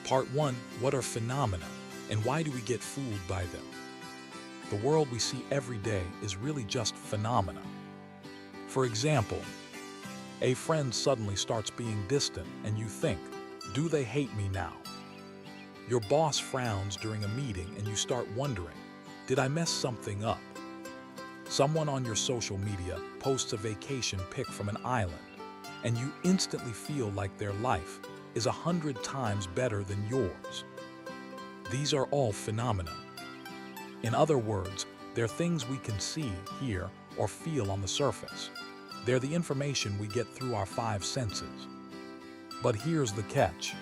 Part 1. What are phenomena, and why do we get fooled by them? The world we see every day is really just phenomena. For example, a friend suddenly starts being distant and you think, do they hate me now? Your boss frowns during a meeting and you start wondering, did I mess something up? Someone on your social media posts a vacation pic from an island and you instantly feel like their life is 100 times better than yours. These are all phenomena. In other words, they're things we can see, hear, or feel on the surface. They're the information we get through our 5 senses. But here's the catch.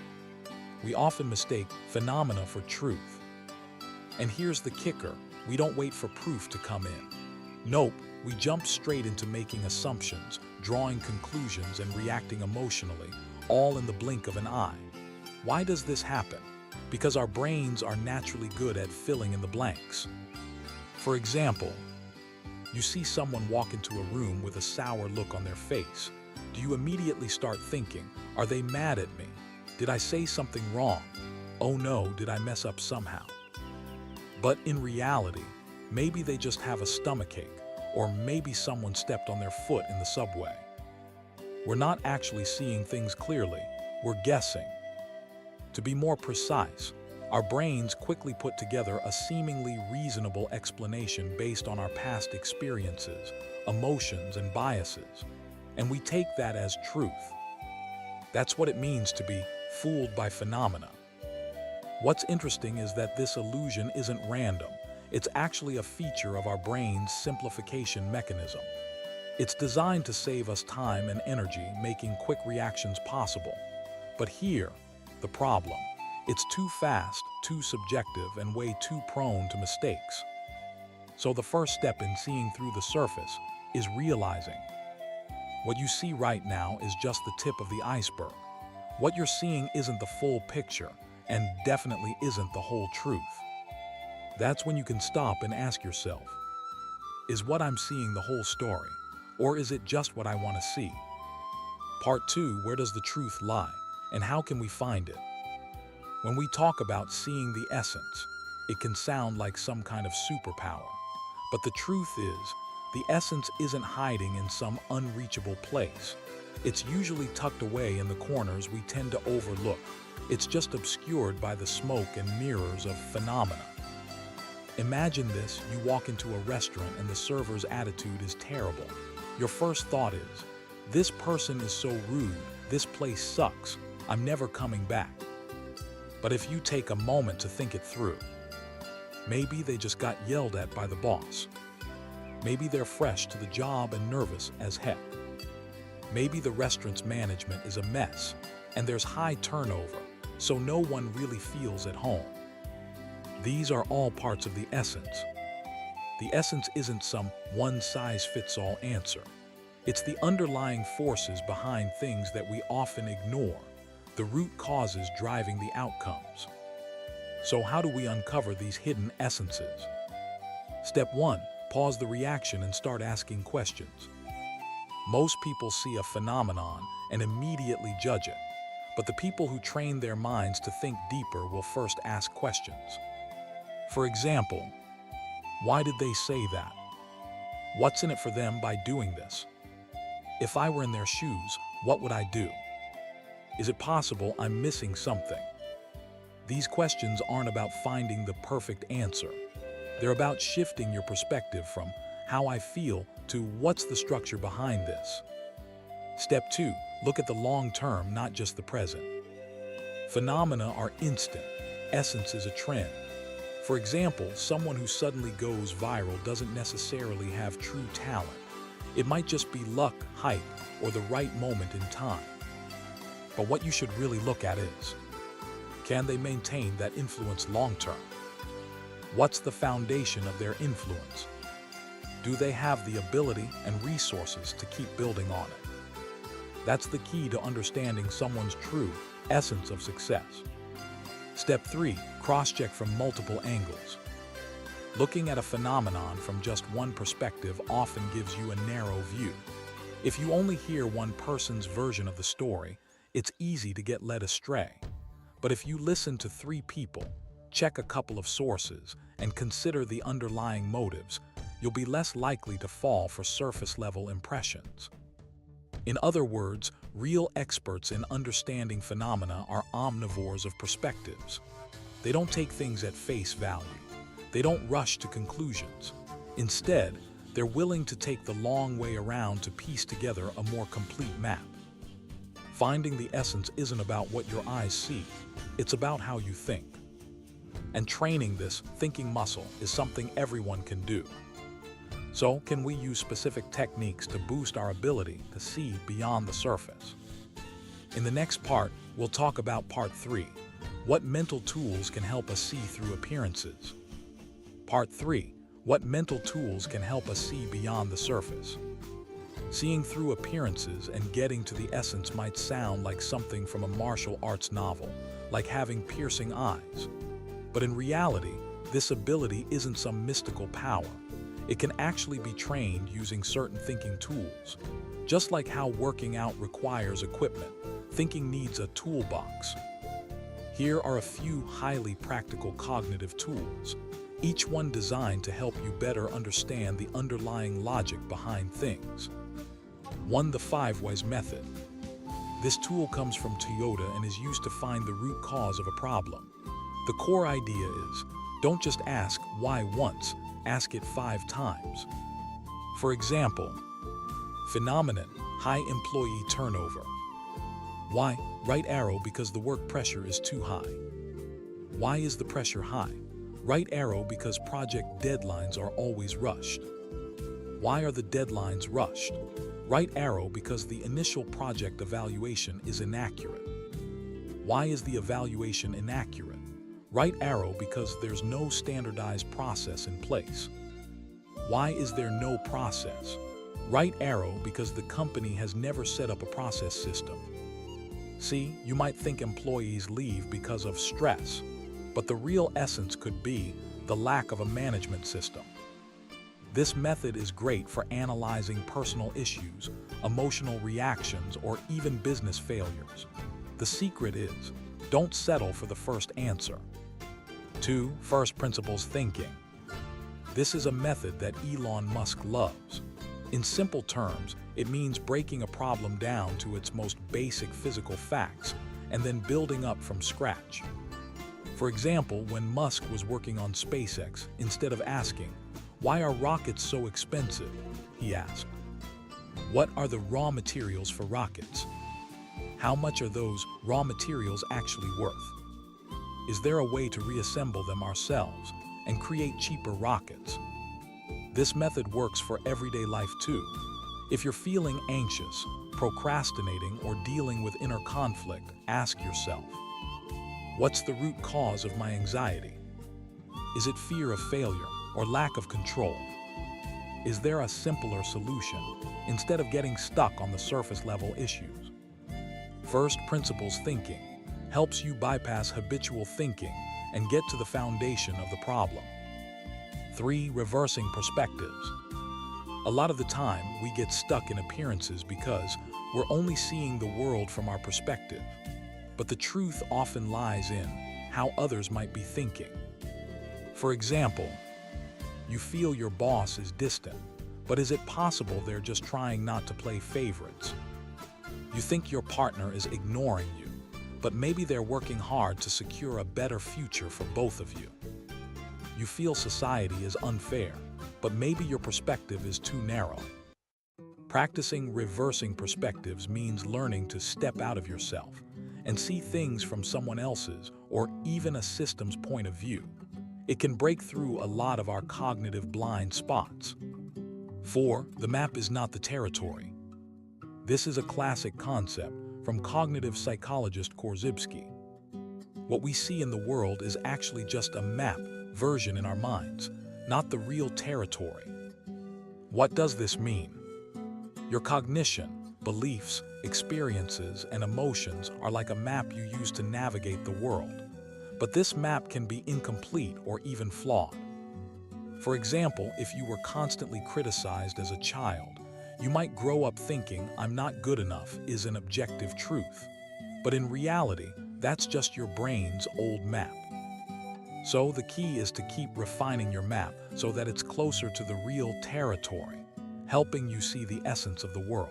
We often mistake phenomena for truth. And here's the kicker. We don't wait for proof to come in. Nope, we jump straight into making assumptions, drawing conclusions, and reacting emotionally, all in the blink of an eye. Why does this happen? Because our brains are naturally good at filling in the blanks. For example, you see someone walk into a room with a sour look on their face. Do you immediately start thinking, are they mad at me? Did I say something wrong? Oh no, did I mess up somehow? But in reality, maybe they just have a stomachache, or maybe someone stepped on their foot in the subway. We're not actually seeing things clearly, we're guessing. To be more precise, our brains quickly put together a seemingly reasonable explanation based on our past experiences, emotions, and biases, and we take that as truth. That's what it means to be fooled by phenomena. What's interesting is that this illusion isn't random. It's actually a feature of our brain's simplification mechanism. It's designed to save us time and energy, making quick reactions possible. But here, the problem. It's too fast, too subjective, and way too prone to mistakes. So the first step in seeing through the surface is realizing what you see right now is just the tip of the iceberg. What you're seeing isn't the full picture, and definitely isn't the whole truth. That's when you can stop and ask yourself, is what I'm seeing the whole story, or is it just what I want to see? Part 2, where does the truth lie, and how can we find it? When we talk about seeing the essence, it can sound like some kind of superpower. But the truth is, the essence isn't hiding in some unreachable place. It's usually tucked away in the corners we tend to overlook. It's just obscured by the smoke and mirrors of phenomena. Imagine this, you walk into a restaurant and the server's attitude is terrible. Your first thought is, this person is so rude, this place sucks, I'm never coming back. But if you take a moment to think it through, maybe they just got yelled at by the boss. Maybe they're fresh to the job and nervous as heck. Maybe the restaurant's management is a mess and there's high turnover, so no one really feels at home. These are all parts of the essence. The essence isn't some one-size-fits-all answer. It's the underlying forces behind things that we often ignore, the root causes driving the outcomes. So how do we uncover these hidden essences? Step 1. Pause the reaction and start asking questions. Most people see a phenomenon and immediately judge it, but the people who train their minds to think deeper will first ask questions. For example, why did they say that? What's in it for them by doing this? If I were in their shoes, what would I do? Is it possible I'm missing something? These questions aren't about finding the perfect answer. They're about shifting your perspective from how I feel to what's the structure behind this. Step 2. Look at the long term, not just the present. Phenomena are instant. Essence is a trend. For example, someone who suddenly goes viral doesn't necessarily have true talent. It might just be luck, hype, or the right moment in time. But what you should really look at is, can they maintain that influence long term? What's the foundation of their influence? Do they have the ability and resources to keep building on it? That's the key to understanding someone's true essence of success. Step 3. Cross-check from multiple angles. Looking at a phenomenon from just one perspective often gives you a narrow view. If you only hear one person's version of the story, it's easy to get led astray. But if you listen to 3 people, check a couple of sources, and consider the underlying motives, you'll be less likely to fall for surface-level impressions. In other words, real experts in understanding phenomena are omnivores of perspectives. They don't take things at face value. They don't rush to conclusions. Instead, they're willing to take the long way around to piece together a more complete map. Finding the essence isn't about what your eyes see, it's about how you think. And training this thinking muscle is something everyone can do. So, can we use specific techniques to boost our ability to see beyond the surface? In the next part, we'll talk about part 3, what mental tools can help us see through appearances. Part 3, what mental tools can help us see beyond the surface. Seeing through appearances and getting to the essence might sound like something from a martial arts novel, like having piercing eyes. But in reality, this ability isn't some mystical power. It can actually be trained using certain thinking tools. Just like how working out requires equipment, thinking needs a toolbox. Here are a few highly practical cognitive tools, each one designed to help you better understand the underlying logic behind things. 1. The 5 Whys method. This tool comes from Toyota and is used to find the root cause of a problem. The core idea is, don't just ask why once, ask it 5 times. For example, phenomenon, high employee turnover. Why? Right arrow, because the work pressure is too high. Why is the pressure high? Right arrow, because project deadlines are always rushed. Why are the deadlines rushed? Right arrow, because the initial project evaluation is inaccurate. Why is the evaluation inaccurate? Right arrow, because there's no standardized process in place. Why is there no process? Right arrow, because the company has never set up a process system. See, you might think employees leave because of stress, but the real essence could be the lack of a management system. This method is great for analyzing personal issues, emotional reactions, or even business failures. The secret is, don't settle for the first answer. 2. First principles thinking. This is a method that Elon Musk loves. In simple terms, it means breaking a problem down to its most basic physical facts and then building up from scratch. For example, when Musk was working on SpaceX, instead of asking, "Why are rockets so expensive?" he asked, "What are the raw materials for rockets? How much are those raw materials actually worth? Is there a way to reassemble them ourselves and create cheaper rockets?" This method works for everyday life too. If you're feeling anxious, procrastinating, or dealing with inner conflict, ask yourself, what's the root cause of my anxiety? Is it fear of failure or lack of control? Is there a simpler solution instead of getting stuck on the surface level issues? First principles thinking helps you bypass habitual thinking and get to the foundation of the problem. 3. Reversing perspectives. A lot of the time, we get stuck in appearances because we're only seeing the world from our perspective. But the truth often lies in how others might be thinking. For example, you feel your boss is distant, but is it possible they're just trying not to play favorites? You think your partner is ignoring you, but maybe they're working hard to secure a better future for both of you. You feel society is unfair, but maybe your perspective is too narrow. Practicing reversing perspectives means learning to step out of yourself and see things from someone else's or even a system's point of view. It can break through a lot of our cognitive blind spots. 4. The map is not the territory. This is a classic concept from cognitive psychologist Korzybski. What we see in the world is actually just a map version in our minds, not the real territory. What does this mean? Your cognition, beliefs, experiences, and emotions are like a map you use to navigate the world. But this map can be incomplete or even flawed. For example, if you were constantly criticized as a child, you might grow up thinking "I'm not good enough" is an objective truth. But in reality, that's just your brain's old map. So the key is to keep refining your map so that it's closer to the real territory, helping you see the essence of the world.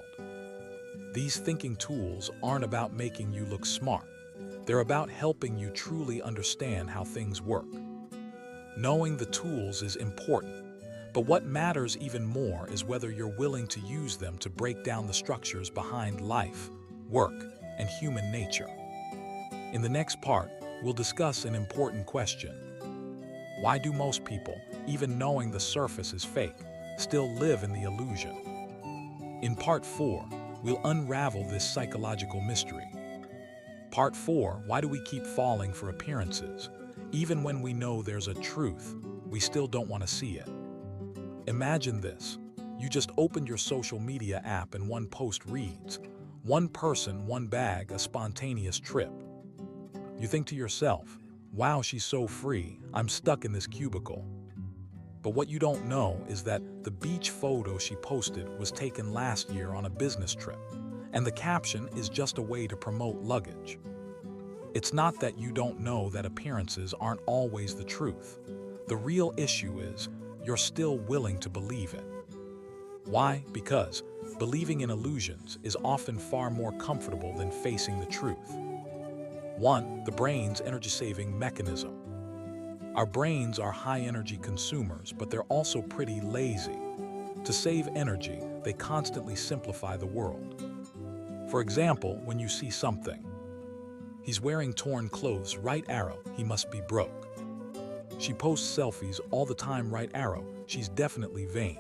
These thinking tools aren't about making you look smart. They're about helping you truly understand how things work. Knowing the tools is important, but what matters even more is whether you're willing to use them to break down the structures behind life, work, and human nature. In the next part, we'll discuss an important question. Why do most people, even knowing the surface is fake, still live in the illusion? In Part 4, we'll unravel this psychological mystery. Part 4, why do we keep falling for appearances? Even when we know there's a truth, we still don't want to see it. Imagine this. You just opened your social media app and one post reads, "One person, one bag, a spontaneous trip." You think to yourself, "Wow, she's so free, I'm stuck in this cubicle." But what you don't know is that the beach photo she posted was taken last year on a business trip, and the caption is just a way to promote luggage. It's not that you don't know that appearances aren't always the truth. The real issue is you're still willing to believe it. Why? Because believing in illusions is often far more comfortable than facing the truth. 1. The brain's energy-saving mechanism. Our brains are high-energy consumers, but they're also pretty lazy. To save energy, they constantly simplify the world. For example, when you see something, "He's wearing torn clothes, right arrow, he must be broke." "She posts selfies all the time, right arrow, she's definitely vain."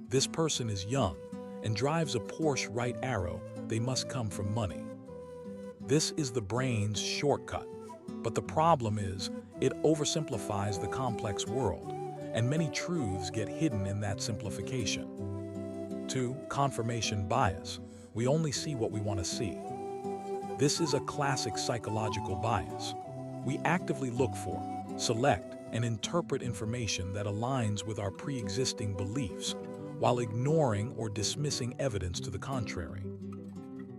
"This person is young and drives a Porsche, right arrow, they must come from money." This is the brain's shortcut, but the problem is it oversimplifies the complex world, and many truths get hidden in that simplification. 2. Confirmation bias. We only see what we want to see. This is a classic psychological bias. We actively look for, select, and interpret information that aligns with our pre-existing beliefs, while ignoring or dismissing evidence to the contrary.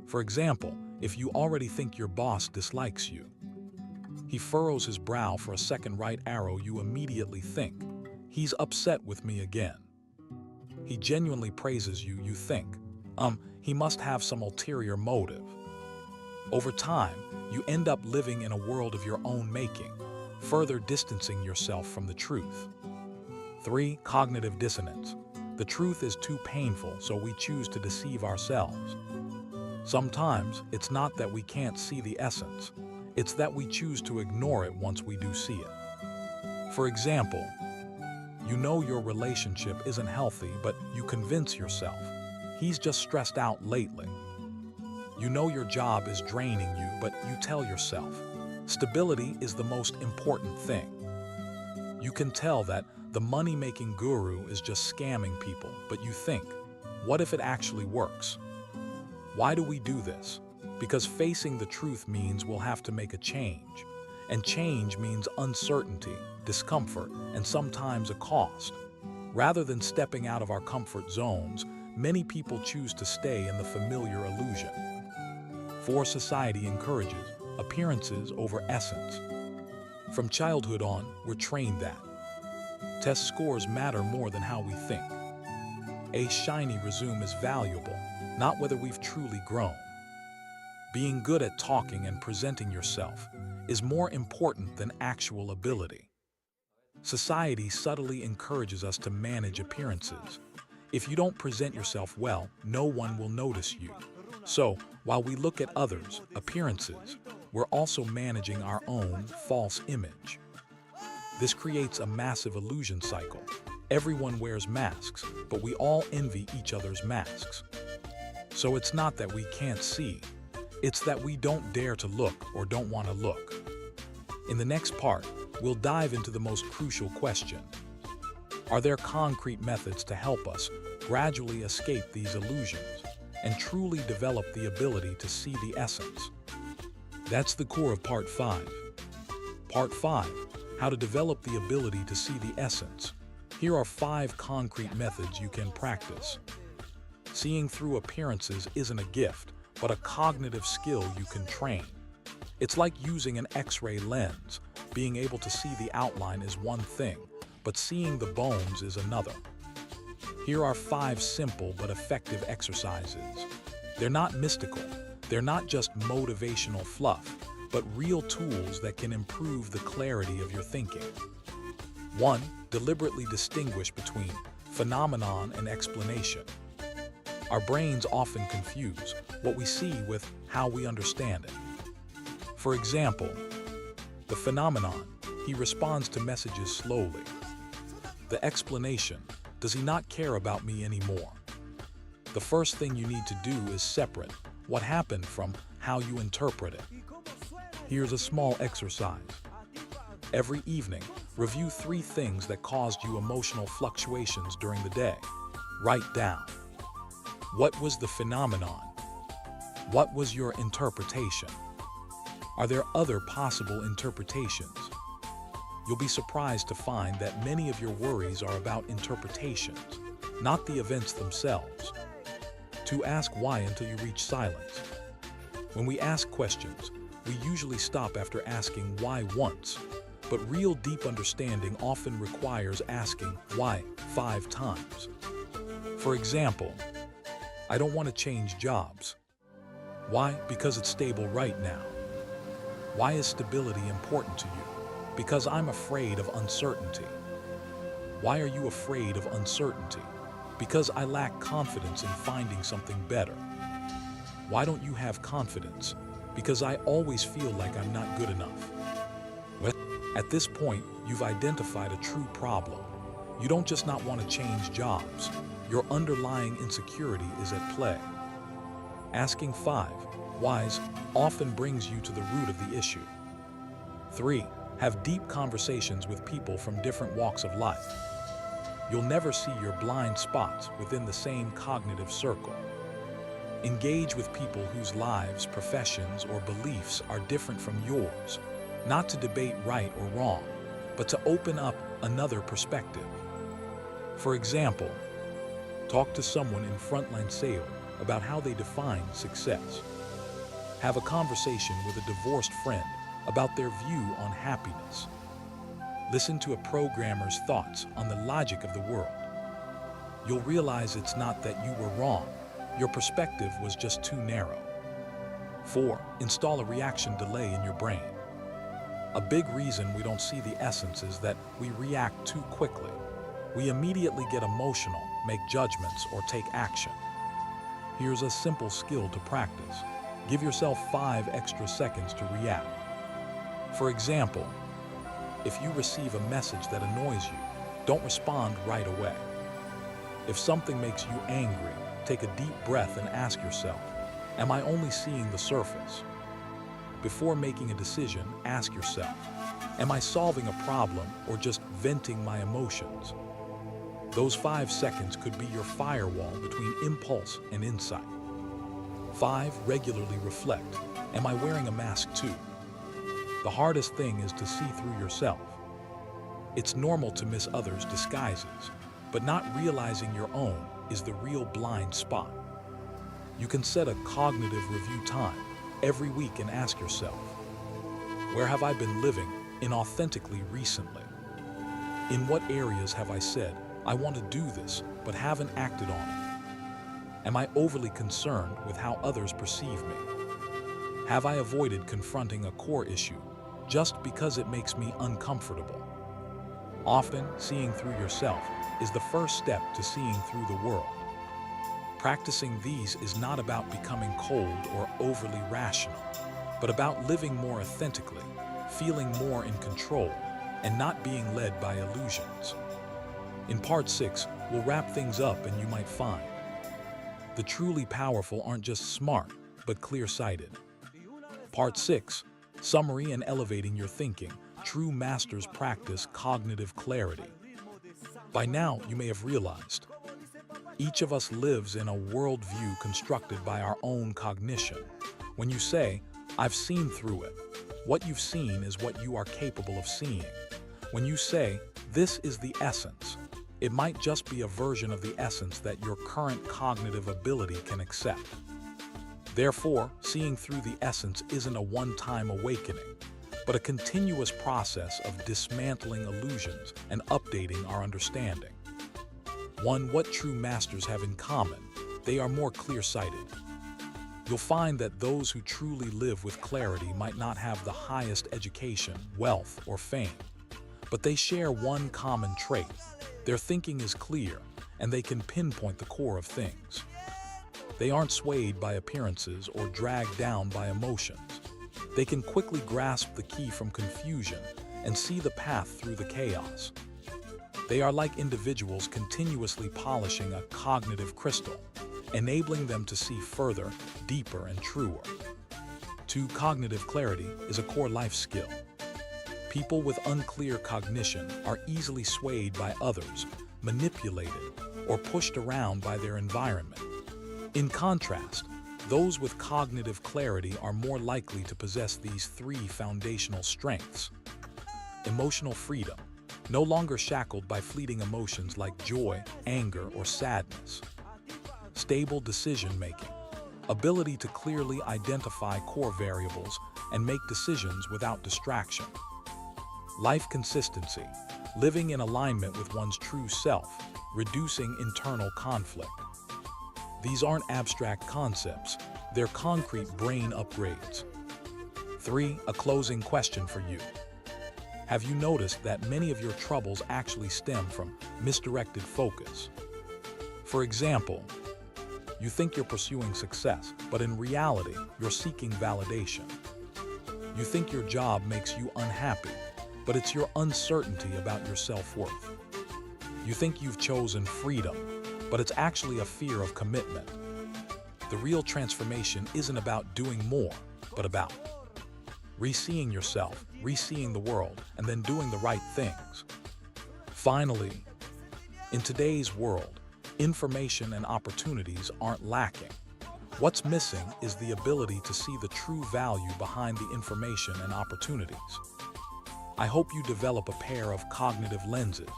For example, if you already think your boss dislikes you, he furrows his brow for a second, right arrow, you immediately think, "He's upset with me again." He genuinely praises you, you think, he must have some ulterior motive." Over time, you end up living in a world of your own making, further distancing yourself from the truth. 3. Cognitive dissonance. The truth is too painful, so we choose to deceive ourselves. Sometimes, it's not that we can't see the essence, it's that we choose to ignore it once we do see it. For example, you know your relationship isn't healthy, but you convince yourself, "He's just stressed out lately." You know your job is draining you, but you tell yourself, "Stability is the most important thing." You can tell that the money-making guru is just scamming people, but you think, "What if it actually works?" Why do we do this? Because facing the truth means we'll have to make a change. And change means uncertainty, discomfort, and sometimes a cost. Rather than stepping out of our comfort zones, many people choose to stay in the familiar illusion. 4. Society encourages appearances over essence. From childhood on, we're trained that test scores matter more than how we think. A shiny resume is valuable, not whether we've truly grown. Being good at talking and presenting yourself is more important than actual ability. Society subtly encourages us to manage appearances. If you don't present yourself well, no one will notice you. So, while we look at others' appearances, we're also managing our own false image. This creates a massive illusion cycle. Everyone wears masks, but we all envy each other's masks. So it's not that we can't see, it's that we don't dare to look or don't want to look. In the next part, we'll dive into the most crucial question. Are there concrete methods to help us gradually escape these illusions and truly develop the ability to see the essence? That's the core of Part 5. Part 5, how to develop the ability to see the essence. Here are 5 concrete methods you can practice. Seeing through appearances isn't a gift, but a cognitive skill you can train. It's like using an X-ray lens. Being able to see the outline is one thing, but seeing the bones is another. Here are 5 simple but effective exercises. They're not mystical. They're not just motivational fluff, but real tools that can improve the clarity of your thinking. 1. Deliberately distinguish between phenomenon and explanation. Our brains often confuse what we see with how we understand it. For example, the phenomenon, he responds to messages slowly. The explanation, does he not care about me anymore? The first thing you need to do is separate what happened from how you interpret it. Here's a small exercise. Every evening, review 3 things that caused you emotional fluctuations during the day. Write down. What was the phenomenon? What was your interpretation? Are there other possible interpretations? You'll be surprised to find that many of your worries are about interpretations, not the events themselves. 2. Ask why until you reach silence. When we ask questions, we usually stop after asking why once, but real deep understanding often requires asking why 5 times. For example, I don't want to change jobs. Why? Because it's stable right now. Why is stability important to you? Because I'm afraid of uncertainty. Why are you afraid of uncertainty? Because I lack confidence in finding something better. Why don't you have confidence? Because I always feel like I'm not good enough. Well, at this point, you've identified a true problem. You don't just not want to change jobs. Your underlying insecurity is at play. Asking 5 whys often brings you to the root of the issue. 3. Have deep conversations with people from different walks of life. You'll never see your blind spots within the same cognitive circle. Engage with people whose lives, professions, or beliefs are different from yours, not to debate right or wrong, but to open up another perspective. For example, talk to someone in frontline sales about how they define success. Have a conversation with a divorced friend about their view on happiness. Listen to a programmer's thoughts on the logic of the world. You'll realize it's not that you were wrong. Your perspective was just too narrow. 4. Install a reaction delay in your brain. A big reason we don't see the essence is that we react too quickly. We immediately get emotional, make judgments, or take action. Here's a simple skill to practice. Give yourself 5 extra seconds to react. For example, if you receive a message that annoys you, don't respond right away. If something makes you angry, take a deep breath and ask yourself, am I only seeing the surface? Before making a decision, ask yourself, am I solving a problem or just venting my emotions? Those 5 seconds could be your firewall between impulse and insight. 5. Regularly reflect. Am I wearing a mask too? The hardest thing is to see through yourself. It's normal to miss others' disguises, but not realizing your own is the real blind spot. You can set a cognitive review time every week and ask yourself, where have I been living inauthentically recently? In what areas have I said, I want to do this, but haven't acted on it? Am I overly concerned with how others perceive me? Have I avoided confronting a core issue just because it makes me uncomfortable? Often, seeing through yourself is the first step to seeing through the world. Practicing these is not about becoming cold or overly rational, but about living more authentically, feeling more in control, and not being led by illusions. In part 6, we'll wrap things up and you might find the truly powerful aren't just smart, but clear-sighted. Part 6, Summary and Elevating Your Thinking. True masters practice cognitive clarity. By now, you may have realized, each of us lives in a worldview constructed by our own cognition. When you say, I've seen through it, what you've seen is what you are capable of seeing. When you say, this is the essence, it might just be a version of the essence that your current cognitive ability can accept. Therefore, seeing through the essence isn't a one-time awakening, but a continuous process of dismantling illusions and updating our understanding. 1. What true masters have in common? They are more clear-sighted. You'll find that those who truly live with clarity might not have the highest education, wealth, or fame, but they share one common trait. Their thinking is clear, and they can pinpoint the core of things. They aren't swayed by appearances or dragged down by emotions. They can quickly grasp the key from confusion and see the path through the chaos. They are like individuals continuously polishing a cognitive crystal, enabling them to see further, deeper, and truer. 2. Cognitive clarity is a core life skill. People with unclear cognition are easily swayed by others, manipulated, or pushed around by their environment. In contrast, those with cognitive clarity are more likely to possess these 3 foundational strengths. Emotional freedom, no longer shackled by fleeting emotions like joy, anger, or sadness. Stable decision-making, ability to clearly identify core variables and make decisions without distraction. Life consistency, living in alignment with one's true self, reducing internal conflict. These aren't abstract concepts, they're concrete brain upgrades. 3. A closing question for you. Have you noticed that many of your troubles actually stem from misdirected focus? For example, you think you're pursuing success, but in reality, you're seeking validation. You think your job makes you unhappy, but it's your uncertainty about your self-worth. You think you've chosen freedom, but it's actually a fear of commitment. The real transformation isn't about doing more, but about re-seeing yourself, re-seeing the world, and then doing the right things. Finally, in today's world, information and opportunities aren't lacking. What's missing is the ability to see the true value behind the information and opportunities. I hope you develop a pair of cognitive lenses,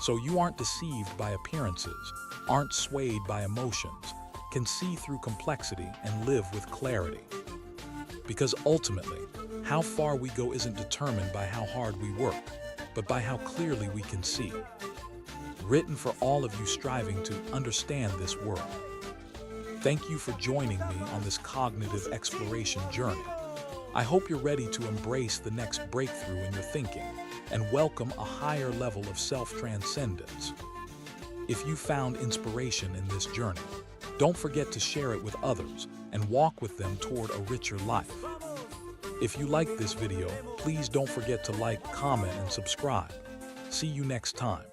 so you aren't deceived by appearances, aren't swayed by emotions, can see through complexity and live with clarity. Because ultimately, how far we go isn't determined by how hard we work, but by how clearly we can see. Written for all of you striving to understand this world. Thank you for joining me on this cognitive exploration journey. I hope you're ready to embrace the next breakthrough in your thinking and welcome a higher level of self-transcendence. If you found inspiration in this journey, don't forget to share it with others and walk with them toward a richer life. If you liked this video, please don't forget to like, comment, and subscribe. See you next time.